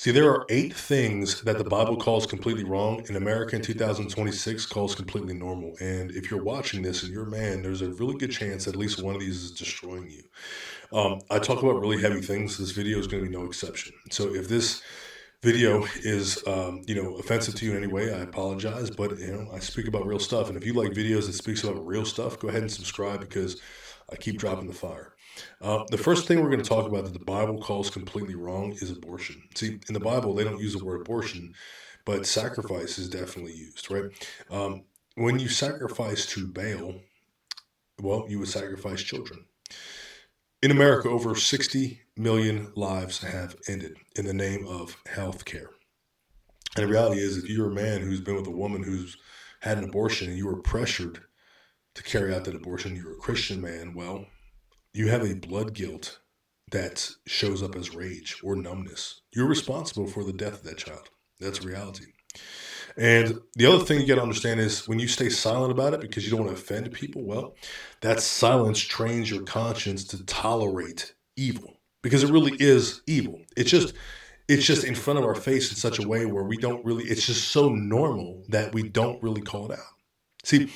See, there are 8 things that the Bible calls completely wrong, and America in 2026 calls completely normal. And if you're watching this and you're a man, there's a really good chance at least one of these is destroying you. I talk about really heavy things. This video is going to be no exception. So if this video is, offensive to you in any way, I apologize. But I speak about real stuff, and if you like videos that speaks about real stuff, go ahead and subscribe because I keep dropping the fire. The first thing we're going to talk about that the Bible calls completely wrong is abortion. See, in the Bible, they don't use the word abortion, but sacrifice is definitely used, right? When you sacrifice to Baal, well, you would sacrifice children. In America, over 60 million lives have ended in the name of health care. And the reality is, if you're a man who's been with a woman who's had an abortion and you were pressured to carry out that abortion, you're a Christian man, well, you have a blood guilt that shows up as rage or numbness. You're responsible for the death of that child. That's reality. And the other thing you got to understand is when you stay silent about it because you don't want to offend people, well, that silence trains your conscience to tolerate evil because it really is evil. It's just in front of our face in such a way where we don't really, it's just so normal that we don't really call it out. See,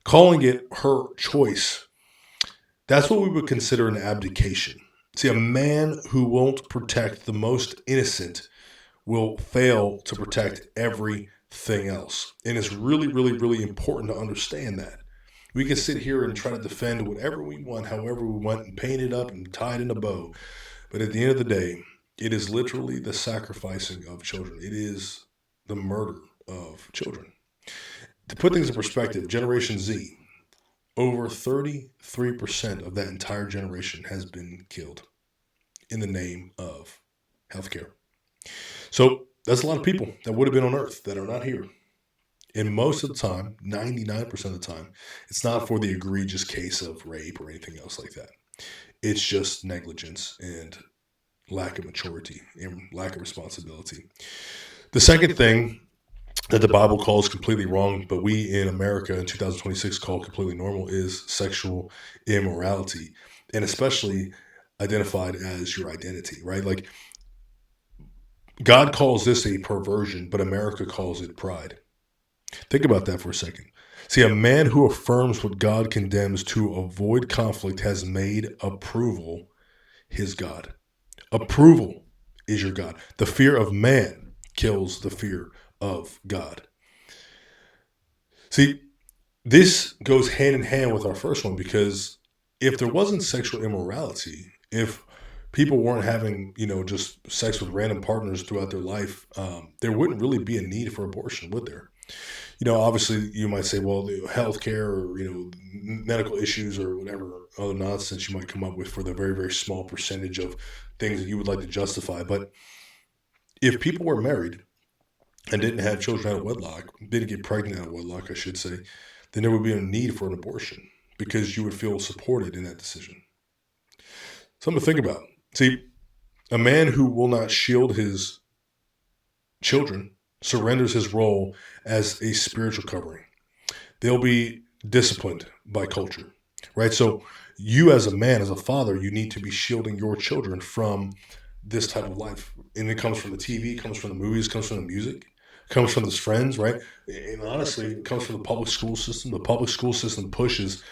calling it her choice, that's what we would consider an abdication. See, a man who won't protect the most innocent will fail to protect everything else. And it's really, really, really important to understand that. We can sit here and try to defend whatever we want, however we want, and paint it up and tie it in a bow. But at the end of the day, it is literally the sacrificing of children. It is the murder of children. To put things in perspective, Generation Z, over 33% of that entire generation has been killed in the name of healthcare. So that's a lot of people that would have been on Earth that are not here. And most of the time, 99% of the time, it's not for the egregious case of rape or anything else like that. It's just negligence and lack of maturity and lack of responsibility. The second thing that the Bible calls completely wrong, but we in America in 2026 call completely normal is sexual immorality, and especially identified as your identity, right? Like God calls this a perversion, but America calls it pride. Think about that for a second. See, a man who affirms what God condemns to avoid conflict has made approval his God. Approval is your God. The fear of man kills the fear of God. See, this goes hand in hand with our first one because if there wasn't sexual immorality, if people weren't having, just sex with random partners throughout their life, there wouldn't really be a need for abortion, would there? Obviously you might say, well, the healthcare or, medical issues or whatever other nonsense you might come up with for the very, very small percentage of things that you would like to justify. But if people were married and didn't have children out of wedlock, didn't get pregnant out of wedlock, I should say, then there would be a need for an abortion because you would feel supported in that decision. Something to think about. See, a man who will not shield his children surrenders his role as a spiritual covering. They'll be disciplined by culture, right? So you as a man, as a father, you need to be shielding your children from this type of life. And it comes from the TV, it comes from the movies, it comes from the music, it comes from his friends, right? And honestly, it comes from the public school system. The public school system pushes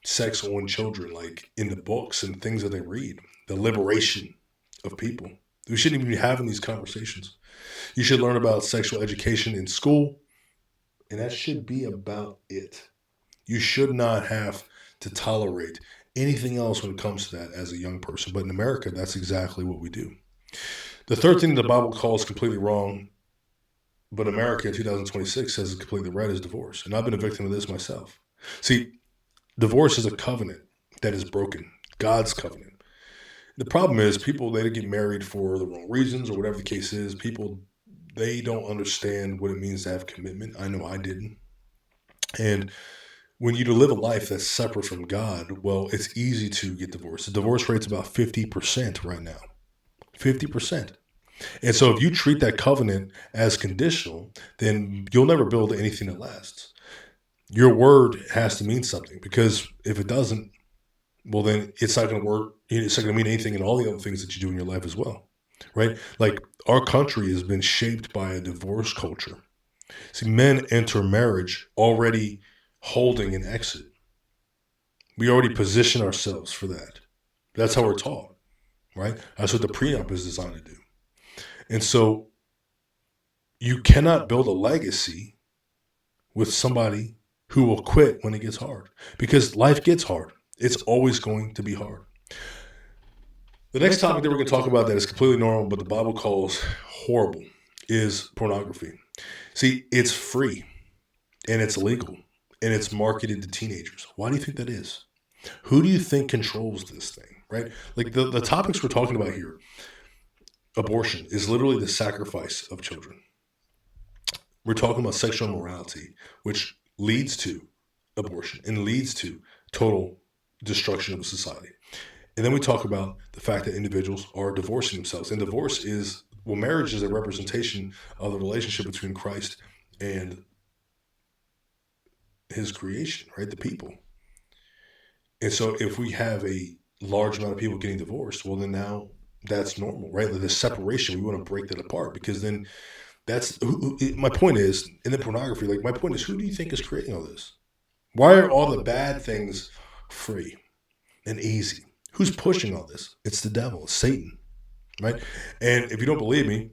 sex on children, like in the books and things that they read, the liberation of people. We shouldn't even be having these conversations. You should learn about sexual education in school, and that should be about it. You should not have to tolerate anything else when it comes to that as a young person. But in America, that's exactly what we do. The third thing the Bible calls completely wrong, but America in 2026 says it's completely right, is divorce. And I've been a victim of this myself. See, divorce is a covenant that is broken, God's covenant. The problem is people, they get married for the wrong reasons or whatever the case is. People, they don't understand what it means to have commitment. I know I didn't. And when you live a life that's separate from God, well, it's easy to get divorced. The divorce rate's about 50% right now. 50%. And so if you treat that covenant as conditional, then you'll never build anything that lasts. Your word has to mean something, because if it doesn't, well, then it's not going to work. It's not going to mean anything in all the other things that you do in your life as well. right? Like, our country has been shaped by a divorce culture. See, men enter marriage already holding an exit. We already position ourselves for that. That's how we're taught, right? That's what the prenup is designed to do. And so you cannot build a legacy with somebody who will quit when it gets hard, because life gets hard. It's always going to be hard. The next topic that we're going to talk about that is completely normal, but the Bible calls horrible, is pornography. See, it's free and it's legal and it's marketed to teenagers. Why do you think that is? Who do you think controls this thing, right? Like, the topics we're talking about here, abortion is literally the sacrifice of children. We're talking about sexual immorality, which leads to abortion and leads to total destruction of a society. And then we talk about the fact that individuals are divorcing themselves. And divorce is, well, marriage is a representation of the relationship between Christ and his creation, right? The people. And so if we have a large amount of people getting divorced, well, then now that's normal, right? Like, the separation, we want to break that apart, because then that's my point is, in the pornography, like, my point is, who do you think is creating all this? Why are all the bad things free and easy? Who's pushing all this? It's the devil, it's Satan, right? And if you don't believe me,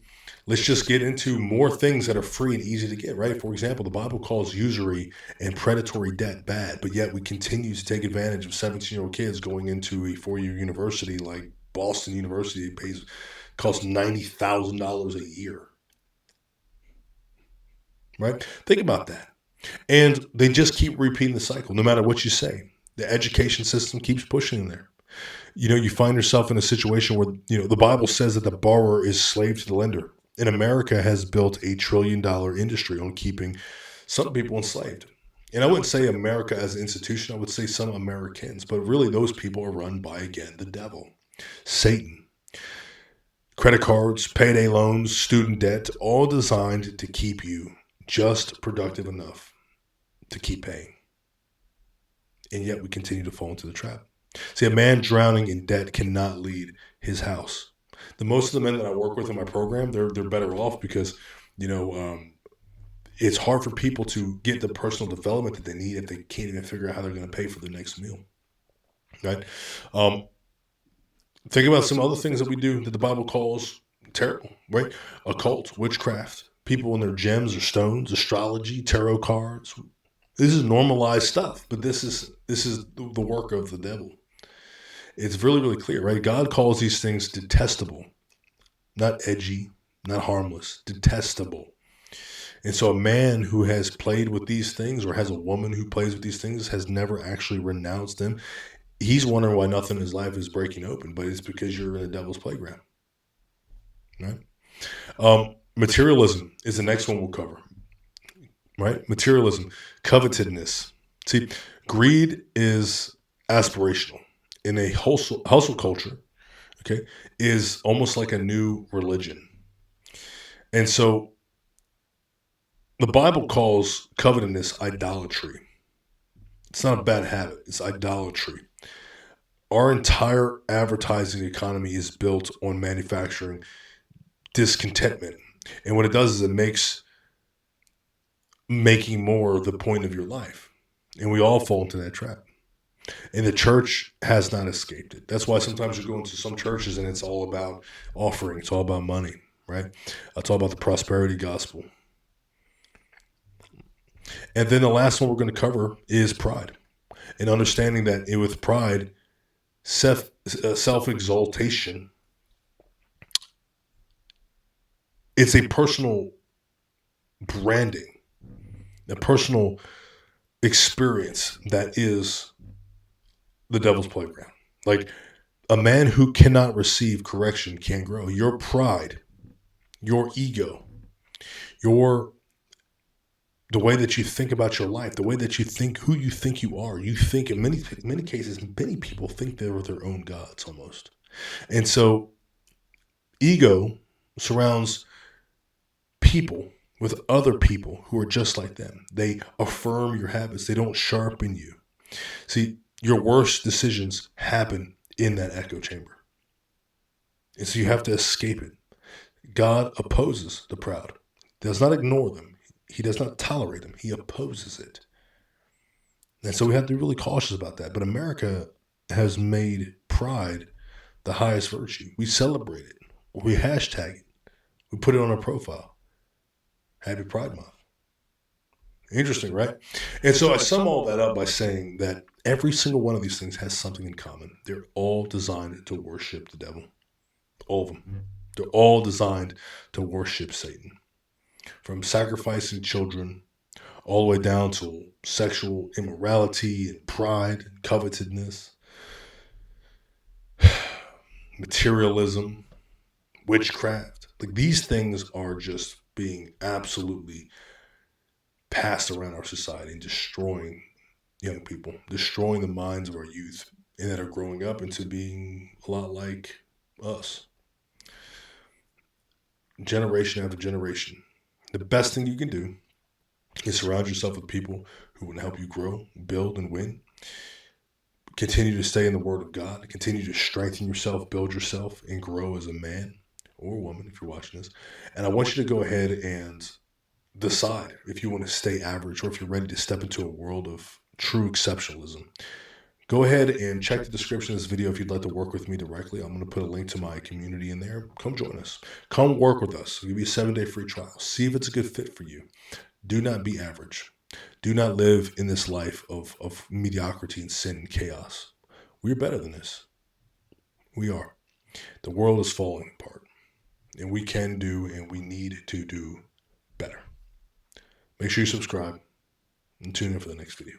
let's just get into more things that are free and easy to get, right? For example, the Bible calls usury and predatory debt bad, but yet we continue to take advantage of 17-year-old kids going into a 4-year university like Boston University. It costs $90,000 a year, right? Think about that. And they just keep repeating the cycle, no matter what you say. The education system keeps pushing them there. You find yourself in a situation where, the Bible says that the borrower is slave to the lender. And America has built $1 trillion industry on keeping some people enslaved. And I wouldn't say America as an institution, I would say some Americans, but really those people are run by, again, the devil, Satan. Credit cards, payday loans, student debt, all designed to keep you just productive enough to keep paying. And yet we continue to fall into the trap. See, a man drowning in debt cannot lead his house. Most of the men that I work with in my program, they're better off, because, it's hard for people to get the personal development that they need if they can't even figure out how they're going to pay for the next meal, right? Think about some other things that we do that the Bible calls terrible, right? Occult, witchcraft, people in their gems or stones, astrology, tarot cards. This is normalized stuff, but this is the work of the devil. It's really, really clear, right? God calls these things detestable, not edgy, not harmless, detestable. And so a man who has played with these things, or has a woman who plays with these things, has never actually renounced them. He's wondering why nothing in his life is breaking open, but it's because you're in the devil's playground, right? Materialism is the next one we'll cover, right? Materialism, covetousness. See, greed is aspirational. In a hustle culture, okay, is almost like a new religion. And so the Bible calls covetousness idolatry. It's not a bad habit, it's idolatry. Our entire advertising economy is built on manufacturing discontentment. And what it does is it makes making more the point of your life. And we all fall into that trap. And the church has not escaped it. That's why sometimes you go into some churches and it's all about offering. It's all about money, right? It's all about the prosperity gospel. And then the last one we're going to cover is pride. And understanding that with pride, self-exaltation, it's a personal branding, a personal experience that is the devil's playground. Like, a man who cannot receive correction can't grow. Your pride, your ego, the way that you think about your life, the way that you think, who you think you are. You think, in many cases, many people think they're their own gods almost. And so ego surrounds people with other people who are just like them. They affirm your habits. They don't sharpen you. See, your worst decisions happen in that echo chamber. And so you have to escape it. God opposes the proud, does not ignore them. He does not tolerate them. He opposes it. And so we have to be really cautious about that. But America has made pride the highest virtue. We celebrate it. We hashtag it. We put it on our profile. Happy Pride Month. Interesting, right? And so I sum all that up by saying that every single one of these things has something in common. They're all designed to worship the devil. All of them. They're all designed to worship Satan. From sacrificing children all the way down to sexual immorality and pride and covetousness, materialism, witchcraft. Like, these things are just being absolutely passed around our society and destroying young people, destroying the minds of our youth, and that are growing up into being a lot like us, generation after generation. The best thing you can do is surround yourself with people who will help you grow, build, and win. Continue to stay in the Word of God. Continue to strengthen yourself, build yourself, and grow as a man or a woman if you're watching this. And I want you to go ahead and decide if you want to stay average or if you're ready to step into a world of true exceptionalism. Go ahead and check the description of this video if you'd like to work with me directly. I'm going to put a link to my community in there. Come join us. Come work with us. I'll give you a 7-day free trial. See if it's a good fit for you. Do not be average. Do not live in this life of mediocrity and sin and chaos. We're better than this. We are. The world is falling apart. And we can do and we need to do better. Make sure you subscribe and tune in for the next video.